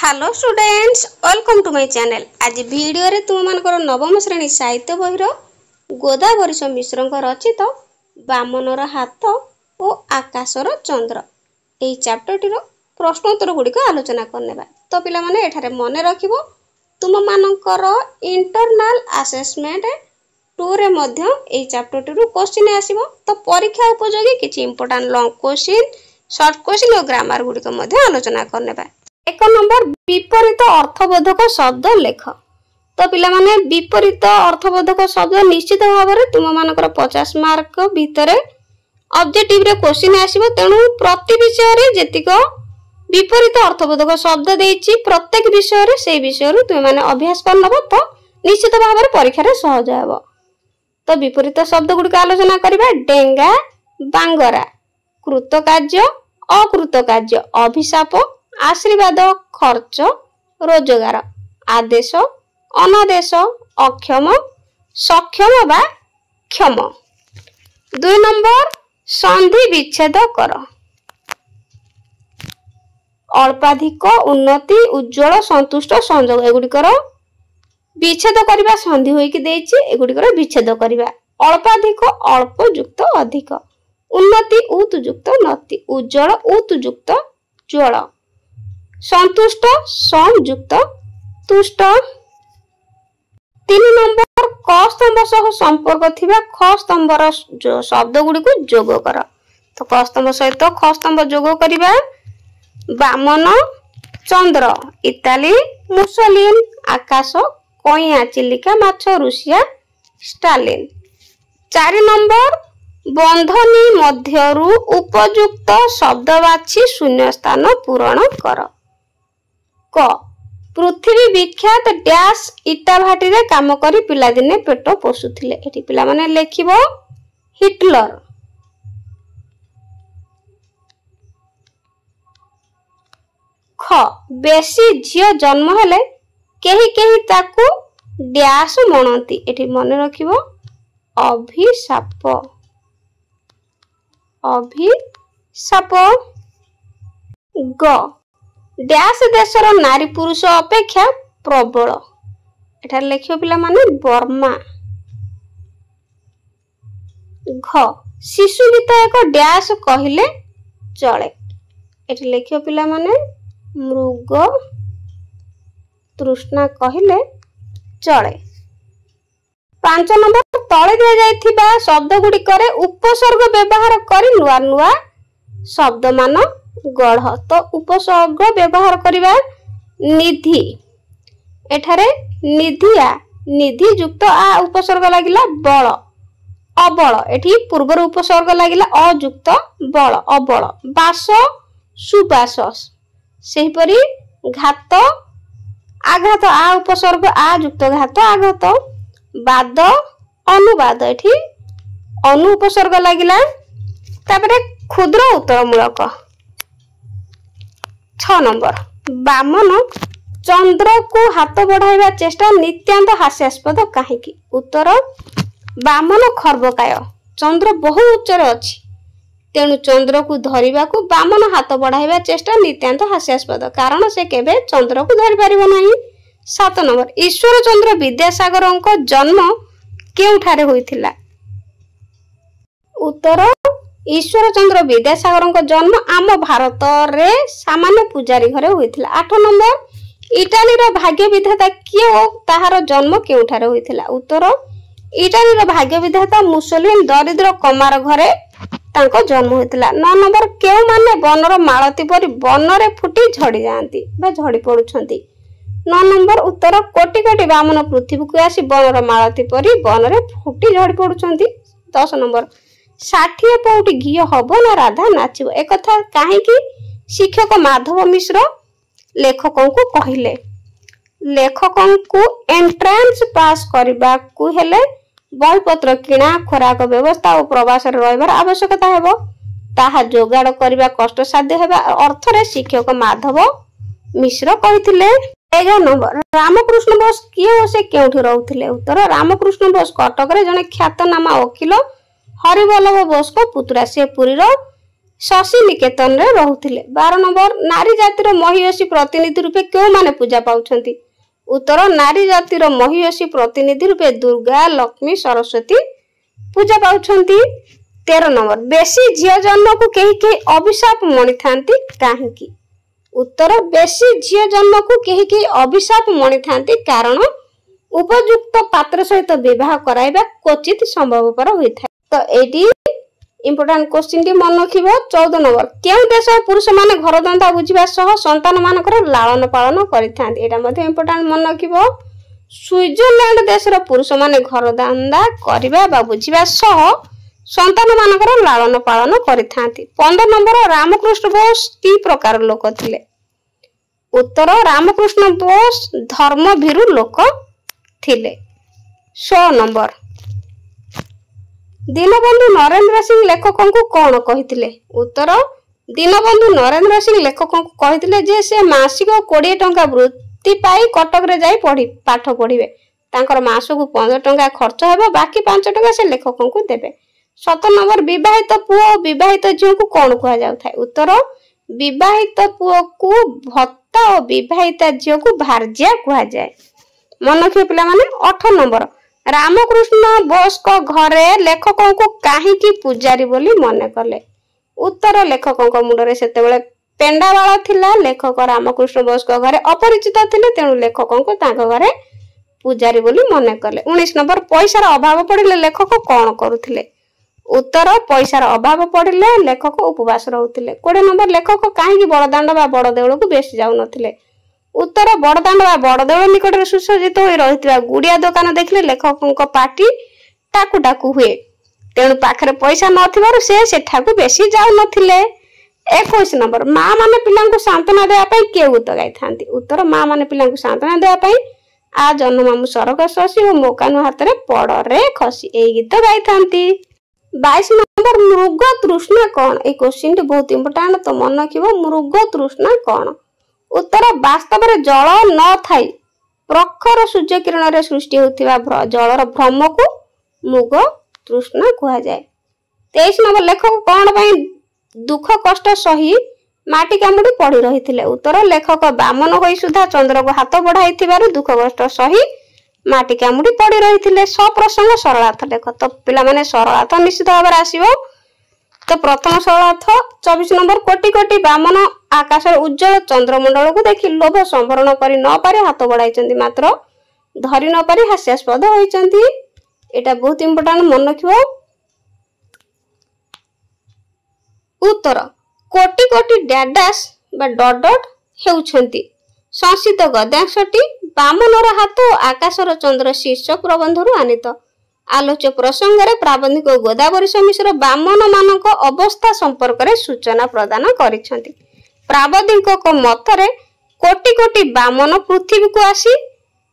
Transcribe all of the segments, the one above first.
Hello students, welcome to my channel. आज video रे तुम मानकर नवम श्रेणी साहित्य बहिर गोदावरीश मिश्र रचित बामनर हाथ और आकाशर चंद्र यही चैप्टर टीर प्रश्नोत्तर गुड़िक आलोचना करने। तो पिला माने एठारे मने रखिबो तुम मानकर इंटरनल असेसमेंट 2 रे मध्य एही चैप्टर टीरु क्वेश्चन आसीबो। तो परीक्षा उपयोगी किछि important long question, short question और ग्रामर गुड़िक मध्य आलोचना करने। 1 नंबर विपरीत अर्थबोधक शब्द लेख। तो पिला माने विपरीत अर्थबोधक शब्द निश्चित भाव में तुम मानकर 50 मार्क भितर ऑब्जेक्टिव रे क्वेश्चन आसीबो। तेणु प्रति विषय रे जेतिक विपरीत अर्थबोधक शब्द देछि प्रत्येक विषय रे से विषय रे तुम माने अभ्यास कर नबो तो निश्चित भाव में परीक्षा रे सहज हेबो। तो विपरीत शब्द गुडी आलोचना करिबा। डेंगा बांगरा, कृतकार्य अकृतकार्य, अभिशाप आशीर्वाद, खर्च रोजगार, आदेश अनादेश, अक्षम सक्षम बा क्षम। 2 नंबर संधि विच्छेद कर। अल्पाधिक उन्नति उज्जवल संतुष्ट संजोग एगुड़िकर विच्छेद करबा। संधि होइकि देछि एगुड़िकर विच्छेद करबा। अल्पाधिक अल्प युक्त अधिक, उन्नति उत युक्त नति, उज्जवल उत युक्त ज्वल, संतुष्ट संयुक्त तुष्ट। 3 नंबर क स्तंभ सह संपर्क थिबा ख स्तंभर जो शब्द गुडी को जोग कर। तो क स्तंभ सहित ख स्तंभ जोग करिबा। बामन चंद्र, इटाली मुसोलिन, आकाश कइया चिलिका माछ रूसिया स्टालिन। 4 नंबर बंधनी मध्यरु उपयुक्त शब्द बाछि शून्य स्थान पूरण कर। क पृथ्वी विख्यात डैश इटा भाटी रे काम करी पिला दिने पेट पोसुथिले। एठी पिला माने लेखिबो हिटलर। ख बेसी झियो जन्म हेले केही केही ताकू डैश मनंती। एठी मने रखिबो अभिशाप अभिशाप। ग डैश देशर नारी पुरुष अपेक्षा प्रबल। एठार लेखियो पिला माने बर्मा। घ शिशु गीत एक डैश कहिले चले। एठी लेखियो पिला माने मृग तृष्णा कहिले चले। 5 नंबर तळे दिया जायथिबा शब्द गुडी करे उपसर्ग व्यवहार करी नुआ नुआ शब्द मान गढ़। तो उपसर्ग व्यवहार करिबा। निधि एठारे निधिया निधि युक्त आ उपसर्ग लागिला बल अबल। एठी पूर्वर उपसर्ग लागिला अयुक्त बल अबल। बास सुबास सेही परी घात आघात आ उपसर्ग आ युक्त घात आघात। बाद अनुवाद एठी अनु उपसर्ग लागिला। तापरे क्षुद्र उत्तरमूलक। 6 नंबर बामन चंद्र को हाथ बढ़ाइबा चेष्टा नित्यांत हास्यास्पद काहेकि। उत्तर बामन खर्बकाय, चंद्र बहु उच्चरे अछि तेणु चंद्र को धरिबा को बामन हाथ बढ़ाइबा चेष्टा नित्यांत हास्यास्पद, कारण से केबे चंद्र को धरि पारिबो नाही। 7 नंबर ईश्वर चंद्र विद्यासागरଙ୍କ जन्म केउठारे होइथिला। उत्तर ईश्वर चंद्र विद्यासागरଙ୍କ जन्म आम भारत रे सामान्य पुजारी घरे होइथिला। 8 नंबर इटाली रो भाग्य विधाता किए ओ ताहार जन्म केउठारे होइथिला। उत्तर इटाली रो भाग्य विधाता मुसोलिन दरिद्र कमार घरे तांको जन्म होइथिला। 9 नंबर केउ माने बनर मालती परि बनरे फुटी झड़ी जांती बा झड़ी पडुछंती। 9 नंबर उत्तर कोटि कोटि बामन पृथ्वी को आसी बनर मालती परि बनरे फुटी झड़ी पडुछंती। 10 नंबर 60 पौटी घी हब ना राधा नाचिबो। एक कथा काहेकि शिक्षक माधव मिश्र लेखकों को कहिले। लेखकों को एंट्रेंस पास करबा को हेले बहीपत्र किणा खोराक व्यवस्था और प्रवास रे रहबार आवश्यकता हेबो। ताहा जोगाड़ करबा कष्ट साध्य हेबा अर्थ रे शिक्षक माधव मिश्र कहिथिले। 11 नंबर रामकृष्ण बोस किए ओ से केउठी रहउथिले। उत्तर रामकृष्ण बोस कटक रे जने ख्यातनामा वकील हरिवल्लभ बोस को पुत्रा। से पुरी रो शशि निकेतन रे रहुथिले। 12 नंबर नारी जातिर महिषी प्रतिनिधि रूपे क्यों माने पूजा पाउछंती? उत्तर नारी जातिर महिषी प्रतिनिधि रूपे दुर्गा लक्ष्मी सरस्वती पूजा पाउछंती। 13 नंबर बेसी झियो जन्म को केही केही अभिशाप मणि थांती काहेकि? उत्तर बेसी झियो जन्म को केही केही अभिशाप मणि थांती कारण उपयुक्त पात्र सहित विवाह कराइबा क्वचित संभवपर होइथाय। तो एटी इंपोर्टेंट क्वेश्चन टी मन रखिबो। 14 नंबर केउ देश पुरुष माने घर धंदा बुझिबा सह संतान मानकर लालन पालन करिथांती? एटा मध्ये इंपोर्टेंट मन रखिबो। स्विट्जरलैंड देशर पुरुष माने घर धंदा करिबा बा बुझिबा सह संतान मानकर लालन पालन करिथांती। 15 नंबर रामकृष्ण बोस की प्रकार लोक थिले? उत्तर रामकृष्ण बोस धर्म भीरु लोक थिले। 16 नंबर दीनबंधु नरेंद्र सिंह लेखकों को कौन कहिथिले? उत्तर दीनबंधु नरेंद्र सिंह लेखकों को कहिथिले जे से मासिक 20 टंका वृत्ति पाई कटक रे जाई पाठ पढ़िबे। तांकर मासको 15 टंका खर्च हेबो, बाकी 5 टंका से लेखकों को देबे। 17 नंबर विवाहित पुओ और विवाहित झियो को कौन कहा जाउथाय? उत्तर विवाहित पुओ को भत्ता और विवाहित झियो को भारजिया कहा जाए। मन रखिए पिला माने। 18 नंबर रामकृष्ण बोस को घरे लेखकों को काहे की पूजारी बोली मने कले? उत्तर लेखकों को मुंडरे सेतेबेले पेंडा वाला थिला। लेखक रामकृष्ण बोस को घरे अपरिचित थिले, तेणु लेखकों को तांको घरे पूजारी बोली मने कले। 19 नंबर पैसार अभाव पड़िले लेखक कौन करुथिले? उत्तर पैसार अभाव पड़िले लेखक उपवास रहुथिले। 20 नंबर लेखक काहे बड़दाण्ड बा बड़ देउल को बेसी जाउ नथिले? उत्तर बड़दाण्ड बा बड़ देउल निकट रे सुसज्जित होई रहितबा गुड़िया दुकान देखले लेखकक पार्टी टाकु टाकु हुए, तेणु पाखरे पैसा नथिबारु से सेठाकू बेसी जाउ नथिले। 21 नंबर मां माने पिलांकु सांत्वना देबा पई के गीत गाई थांती? उत्तर मां माने पिलांकु सांत्वना देबा पई आ जन्म मामु सरग शशि और मोकानु हाथ रे पड़ रे खसी ए गीत गाई थांती। 22 नंबर मृग तृष्णा कौन? ए क्वेश्चन टी बहुत इंपोर्टेंट, तो मन रखिबो। मृग तृष्णा कौन? उत्तर वास्तव में जल न थाई प्रखर सूर्य किरण रे सृष्टि होतिबा जलर भ्रम को मृग तृष्णा कहा जाए। 23 नंबर लेखक कौन पई दुख कष्ट सही माटी कामुडी पड़ी रहिथिले? उत्तर लेखक बामन होई सुधा चंद्र को हाथ बढ़ाइथिबारु दुख कष्ट सही माटी कामुडी पड़ी रहिथिले। सप्रसंग सरलार्थ लेख। तो पिला माने सरलार्थ निश्चित भाव आसीबो। तो प्रथम सरलार्थ 24 नंबर कोटि कोटि बामन आकाश उज्जवल चंद्रमंडल को देखि लोभ संभरण करि न पारे हाथ बढ़ाइचंती, मात्र धरि न पारि हास्यास्पद होइचंती। एटा बहुत इंपोर्टेंट मन रखिबो। उत्तर कोटि कोटि डैश बा डॉट डॉट हेउछंती संस्कृत गद्यांशटी बामनर हाथ और आकाशर चंद्र शीर्षक प्रबंधरू आनीत। आलोच्य प्रसंग रे प्राबंधिक गोदावरी मिश्र बामन मानक अवस्था संपर्क रे सूचना प्रदान करिसेंती। प्राबंधिक मतरे कोटि कोटि बामन पृथ्वी को आसी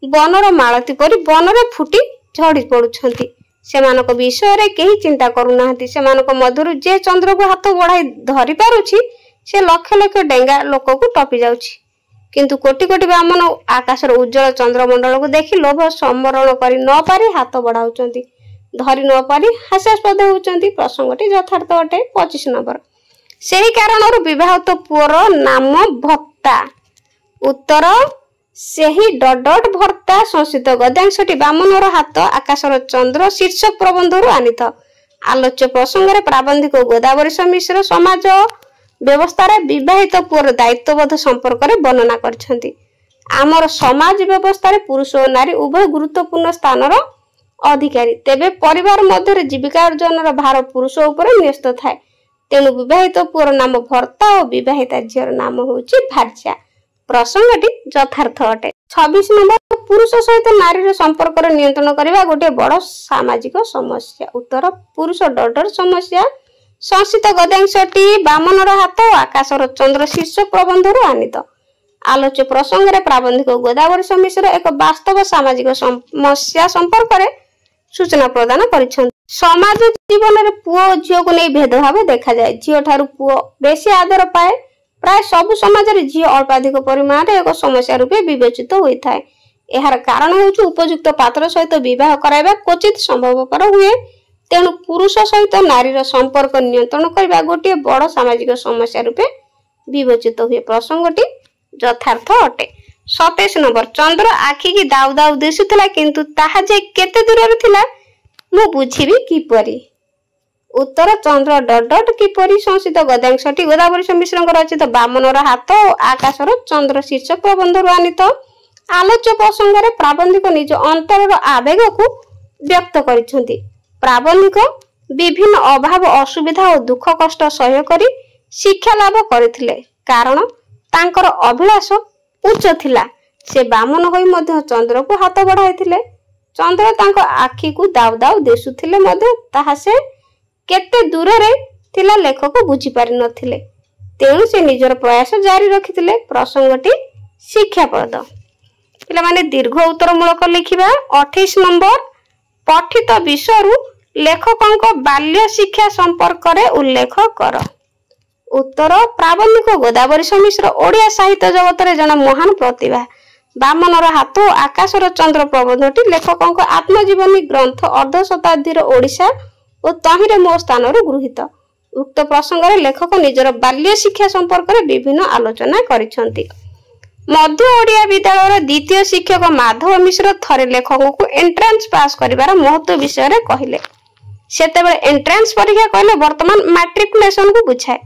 बनर मालती परि बनरे फुटी झड़ी पड़ुछंती। सेमानक विषय रे केही चिंता करूनाहांती। सेमानक मधुर जे चंद्र को हाथ बढ़ाई धरि पारुछि से लक्ष लक्ष डेंगा लोक को टपी जाउछि, किंतु कोटि कोटि बामन आकाशर उज्जवल चंद्रमंडल को देखि लोभ संवरण करि न पारि हाथ बढ़ाउछंती, धरि न पारि हास्यास्पद होउछंती। प्रसंगटी यथार्थ अटे। 25 नंबर सेही कारणर विवाहित पुअर नाम भत्ता। उत्तर सेही डॉट डॉट भत्ता संस्कृत गद्यांशटी बामनर हाथ आकाशर चंद्र शीर्षक प्रबंधरू आनीत। आलोच्य प्रसंग रे प्राबंधिक गोदावरी मिश्र समाज व्यवस्था रे विवाहित पुअर दायित्वबोध संपर्क रे वर्णना करछंती। आमर समाज व्यवस्था रे पुरुष और नारी उभय गुरुत्वपूर्ण स्थानर अधिकारी, तेबे परिवार मध्य जीविका अर्जन भार पुरुष उपरे न्यस्त थाए, तेणु विवाहित पुअर नाम भर्ता और विवाहिता झीर नाम होउची भार्या। प्रसंगटी यथार्थ अटे। 26 नंबर पुरुष सहित नारी संपर्क रे नियंत्रण करबा गोटे बड़ सामाजिक समस्या। उत्तर पुरुष डॉटर समस्या संस्कृत गद्यांशटी बामनर हाथ और आकाशर चंद्र शीर्षक प्रबंधरू आनीत। आलोच्य प्रसंग रे प्राबंधिक गोदावरी मिश्र एक वास्तव सामाजिक समस्या संपर्क रे सूचना प्रदान करिछन। समाज जीवन रे पुओ झियो को नै भेदभाव देखा जाए। झियो ठारू पुओ बेसी आदर पाए। प्राय सब समाज रे झियो अल्पाधिक परिमाण रे एक समस्या रूपे विवेचित होई थाए। एहार कारण होउछु उपयुक्त पात्र सहित विवाह कराइबा क्वचित संभवपर हुए, तेणु पुरुष सहित नारीर संपर्क नियंत्रण करने गोटे बड़ सामाजिक समस्या रूपे विवेचित हुए। प्रसंगटी यथार्थ अटे। 27 नंबर चंद्र आखि की दाउ दाउ दिशुला किंतु ताहा जे केते दूर थिला मु बुझिबी किपरि। उत्तर चंद्र डट डट किपरि संसित गद्यांशटी गोदावरी मिश्र रचित बामनर हाथ और आकाशर चंद्र शीर्षक प्रबंधर आनीत आलोच्य प्रसंग में प्राबंधिक निज अंतर आवेग को व्यक्त करिसेंती। प्राबंधिक विभिन्न अभाव असुविधा और दुख कष्ट सह्य करी शिक्षा लाभ करथिले कारण तांकर अभिलाष उच्च थिला। से बामन होई मध्य चंद्र को हाथ बढ़ाइथिले। चंद्र तांको आखि को दाउ दाउ दिसुथिले मध्य ताहा से केते दूर रे थिला लेखक बुझी पारि नथिले। तेणु से निजर प्रयास जारी रखिथिले। प्रसंगटी शिक्षाप्रद। पिला माने दीर्घ उत्तर मूलक लिखिबा। 28 नंबर पठित विषयरु लेखकंक बाल्य शिक्षा संपर्क रे उल्लेख कर। उत्तर प्राबंधिक गोदावरी मिश्र ओडिया साहित्य जगत रे जन महान प्रतिभा। बामनर हाथ और आकाशर चंद्र प्रबंधटी लेखकंक आत्मजीवनी ग्रंथ अर्ध शताब्दीर ओडिशा और तहिरे मो स्थान गृहीत। उक्त प्रसंग में लेखक निजर बाल्य शिक्षा संपर्क में विभिन्न आलोचना करिसेंती। मध्य ओडिया विद्यालय द्वितीय शिक्षक माधव मिश्र थरे लेखक को एंट्रांस पास करिवार महत्व विषय रे कहिले। सेतेबेले एंट्रांस परीक्षा कहले वर्तमान मैट्रिकुलेशन को बुझाए।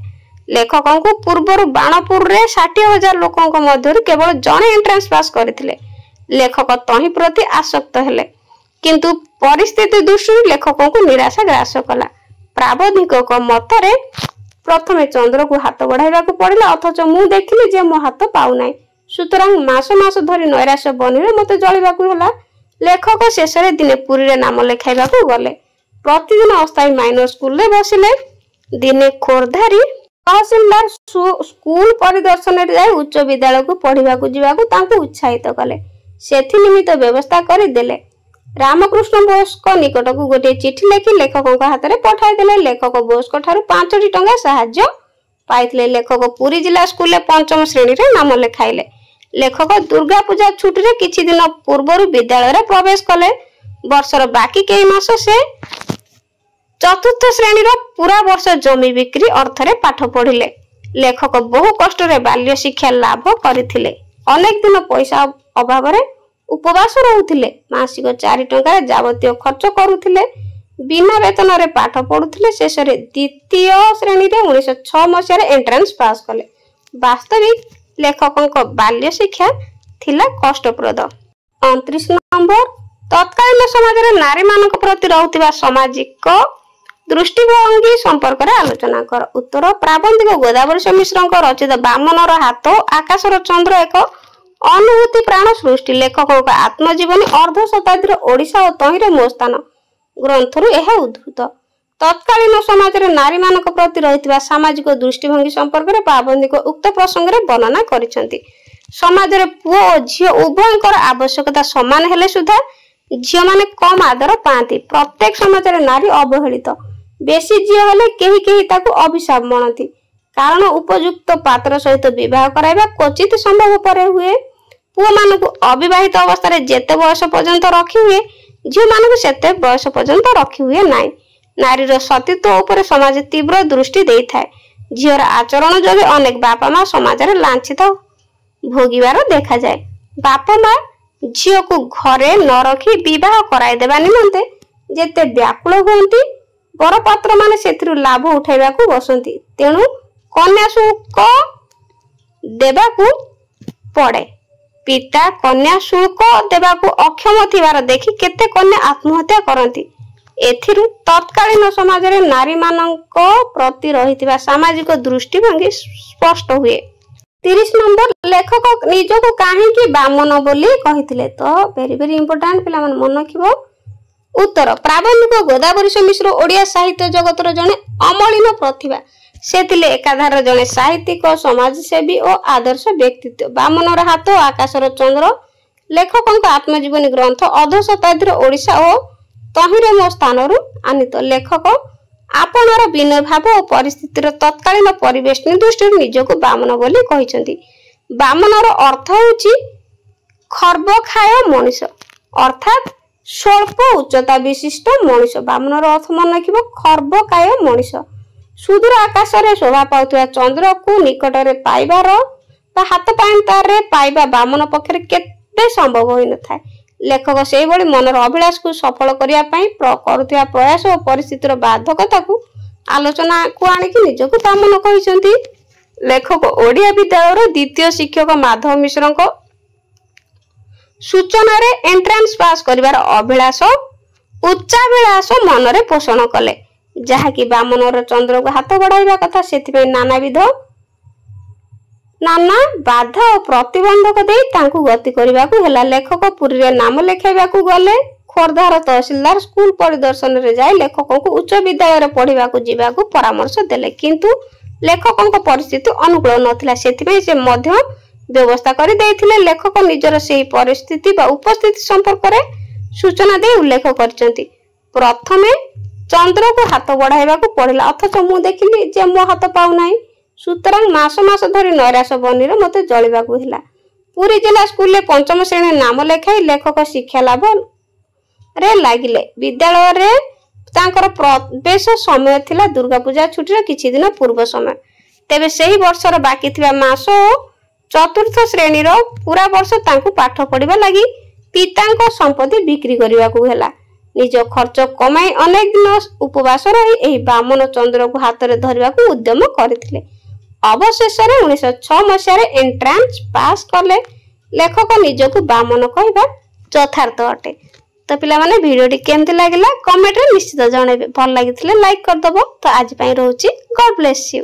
लेखकों को पूर्वर बाणपुर रे 60,000 लोकों मध्य केवल जड़े एंट्रांस पास करथिले। लेखक तही प्रति आसक्त हेले किंतु परिस्थिति दृष्टि लेखकों को निराशा ग्रास कला। प्राबंधिक मतरे प्रथमे चंद्र को हाथ बढ़ाइबा को पड़िला अथच मु देखिली जे मो हाथ पाउनाई सुतरां मास मास धरी नैराश्य बनिरे मते जळिबा को होला। लेखक शेष रे दिने पुरी रे नाम लेखाइबा को गले। प्रतिदिन अस्थायी माइनर स्कूल रे बसिले। दिने खोरधारी तहसीलदार स्कूल परिदर्शन रे जाय उच्च विद्यालय को पढ़िबा को जीवा को तांको उत्साहित कले। सेथि निमित्त व्यवस्था करि देले। रामकृष्ण बोस को निकट को गोटे चिठी लिखि लेखकों हाथ में पठाई देले। लेखक बोस को ठारू 5टी टंका साहाय्य पाइथिले। लेखक पुरी जिला स्कूल रे 5म श्रेणी रे नाम लेखाइले। लेखक दुर्गा पूजा छुट्टी रे किछि दिन पूर्वरु विद्यालय रे प्रवेश कले। वर्षर बाकी कई मास से 4th श्रेणी रो पूरा वर्ष जमी बिक्री अर्थ रे पाठ पढ़िले। लेखक बहु कष्ट रे बाल्य शिक्षा लाभ करिथिले। अनेक दिन पैसा अभाव रे उपवास रहुथिले। मासिक 4 टंका जावतीय खर्च करुथिले। बिना वेतन रे पाठ पढुथिले। शेष रे द्वितीय श्रेणी रे 1906 मसिया रे एंट्रांस पास कले। वास्तविक लेखकक बाल्य शिक्षा थिला कष्टप्रद। 29 नंबर तत्कालीन समाज रे नारी मानक प्रति रहुथिबा सामाजिक दृष्टिभंगी संपर्क रे आलोचना कर। उत्तर प्राबंधिक गोदावरी मिश्रक रचित बामनर हाथ आकाशर चंद्र एक अनुभूति प्राण सृष्टि। लेखक आत्मजीवनी अर्ध शताब्दी ओडिशा और तहिरे मो स्थान ग्रंथरु यह उद्धृत। तत्कालीन समाज रे नारी मानक प्रति रहितबा सामाजिक दृष्टिभंगी संपर्क रे प्राबंधिक उक्त प्रसंग रे वर्णना करिसेंती। समाज रे पुओ और झियो उभयंकर आवश्यकता समान हेले सुधा झियो माने कम आदर पाती। प्रत्येक समाज रे नारी अवहेलित। बेसी झियो हेले केही केही ताकू अभिशाप मनती कारण उपयुक्त पात्र सहित विवाह कराइबा क्वचित संभव परे हुए। पुओ मानकु अविवाहित अवस्था रे जेते बयस पर्यंत रखी हुए झियो मानकु सेते बयस पर्यंत रखी हुए नाई। नारीर सतीत्व उपर समाज तीव्र दृष्टि देई थाए। झियोर आचरण जोगे अनेक बापा माँ समाज रे लांछित भोगिबार देखा जाए। बापा माँ झियो को घरे न रखी विवाह कराई देबा निमंते जेते व्याकुल होंती बर पात्र माने सेथिरु लाभ उठाइबा को बसंती। तेणु कन्या शुल्क देबाकू पड़े। पिता कन्या शुल्क देबाकू अक्षम थिबार देखि केते कन्या आत्महत्या करंती। एथिरु तत्कालीन समाज रे नारी मानक प्रति रहितबा सामाजिक दृष्टिभंगी स्पष्ट हुए। 30 नंबर लेखक निजको काहे कि बामन बोली कहिथिले तो वेरी वेरी इंपोर्टेंट पिला मन मन रखिबो। उत्तर प्राबंधिक गोदावरी मिश्र ओडिया साहित्य जगतर जने अमलिन प्रतिभा। से थिले एकाधार जने साहित्यिक समाजसेवी और आदर्श व्यक्तित्व। बामनर हाथ आकाशर चंद्र लेखकक आत्मजीवनी ग्रंथ अर्ध शताब्दी ओडिशा और तहिरे मो स्थान आनीत। लेखक आपणर विनय भाव और परिस्थितिर तत्कालीन परिवेश दृष्टि निजको बामन बोली कहिसेंती। बामनर अर्थ होची खर्ब खाय मनुष्य अर्थात ସ୍ୱଳ୍ପ ଉଚ୍ଚତା ବିଶିଷ୍ଟ ମଣିଷ। ବାମନର ଅର୍ଥ ମନେ ରଖିବ ଖର୍ବକାୟ ମଣିଷ। ସୁଦୂର ଆକାଶରେ ଶୋଭା ପାଉଥିବା ଚନ୍ଦ୍ରକୁ ନିକଟରେ ପାଇବାର ବା ହାତ ପାଇଁତାରେ ପାଇବା ବାମନ ପକ୍ଷରେ କେବେ ସମ୍ଭବ ହୋଇନଥାଏ। ଲେଖକ ସେହିଭଳି ମନର ଅଭିଳାଷକୁ ସଫଳ କରିବା ପାଇଁ କରୁଥିବା ପ୍ରୟାସ ଓ ପରିସ୍ଥିତିର ବାଧକତାକୁ ଆଲୋଚନାକୁ ଆଣିକି ନିଜକୁ ବାମନ କହିଛନ୍ତି। ଲେଖକ ଓଡ଼ିଆ ବିଦ୍ୟାଳୟର ଦ୍ୱିତୀୟ ଶିକ୍ଷକ ମାଧବ ମିଶ୍ରଙ୍କ ସୂଚନାରେ ଏଣ୍ଟ୍ରାନ୍ସ ପାସ୍ କରିବାର ଅଭିଳାଷ ଉଚ୍ଚାଭିଳାଷ ମନରେ ପୋଷଣ କଲେ, ଯାହାକି ବାମନର ଚନ୍ଦ୍ରକୁ ହାତ ବଢାଇବା କଥା। ସେଥିପାଇଁ ନାନା ବାଧା ଓ ପ୍ରତିବନ୍ଧକ ଦେଇ ତାଙ୍କୁ ଗତି କରିବାକୁ ହେଲା। ଲେଖକ ପୁରୀରେ ନାମ ଲେଖାଇବାକୁ ଗଲେ। ଖୋର୍ଦ୍ଧାର ତହସିଲଦାର ସ୍କୁଲ ପରିଦର୍ଶନରେ ଯାଇ ଲେଖକଙ୍କୁ ଉଚ୍ଚ ବିଦ୍ୟାଳୟରେ ପଢିବାକୁ ଯିବାକୁ ପରାମର୍ଶ ଦେଲେ, କିନ୍ତୁ ଲେଖକଙ୍କ ପରିସ୍ଥିତି ଅନୁକୂଳ ନଥିଲା। ସେଥିପାଇଁ ସେ ମଧ୍ୟ ବ୍ୟବସ୍ଥା କରି ଦେଇଥିଲେ। ଲେଖକ ନିଜର ସେହି ପରିସ୍ଥିତି ବା ଉପସ୍ଥିତି ସମ୍ପର୍କରେ ସୂଚନା ଦେଇ ଉଲ୍ଲେଖ କରିଛନ୍ତି। ପ୍ରଥମେ ଚନ୍ଦ୍ରକୁ ହାତ ବଢାଇବାକୁ ପଡିଲା, ଅଥଚ ମୁଁ ଦେଖିଲି ଯେ ମୋ ହାତ ପାଉନାହିଁ। ସୁତରାଂ ମାସ ମାସ ଧରି ନୈରାଶ ବହ୍ନିରେ ମୋତେ ଜଳିବାକୁ ହେଲା। ପୁରୀ ଜିଲ୍ଲା ସ୍କୁଲରେ ପଞ୍ଚମ ଶ୍ରେଣୀରେ ନାମ ଲେଖାଇ ଲେଖକ ଶିକ୍ଷା ଲାଭରେ ଲାଗିଲେ। ବିଦ୍ୟାଳୟରେ ତାଙ୍କର ପ୍ରବେଶ ସମୟ ଥିଲା ଦୁର୍ଗାପୂଜା ଛୁଟିର କିଛି ଦିନ ପୂର୍ବ ସମୟ। ତେବେ ସେହି ବର୍ଷର ବାକି ଥିବା ମାସ ଓ ଚତୁର୍ଥ ଶ୍ରେଣୀର ପୁରା ବର୍ଷ ତାଙ୍କୁ ପାଠ ପଢିବା ଲାଗି ପିତାଙ୍କ ସମ୍ପତ୍ତି ବିକ୍ରି କରିବାକୁ ହେଲା। ନିଜ ଖର୍ଚ୍ଚ କମାଇ ଅନେକ ଦିନ ଉପବାସ ରହି ଏହି ବାମନ ଚନ୍ଦ୍ରକୁ ହାତରେ ଧରିବାକୁ ଉଦ୍ୟମ କରିଥିଲେ। ଅବଶେଷରେ 1906 ମସିହାରେ ଏଣ୍ଟ୍ରାନ୍ସ ପାସ୍ କଲେ। ଲେଖକ ନିଜକୁ ବାମନ କହିବା ଯଥାର୍ଥ ଅଟେ। ତ ପିଲାମାନେ ଭିଡ଼ିଓଟି କେମିତି ଲାଗିଲା କମେଣ୍ଟରେ ନିଶ୍ଚିତ ଜଣାଇବେ। ଭଲ ଲାଗିଥିଲେ ଲାଇକ୍ କରିଦେବ। ତ ଆଜି ପାଇଁ ରହୁଛି। ଗଡ୍ ବ୍ଲେସ୍ ୟୁ।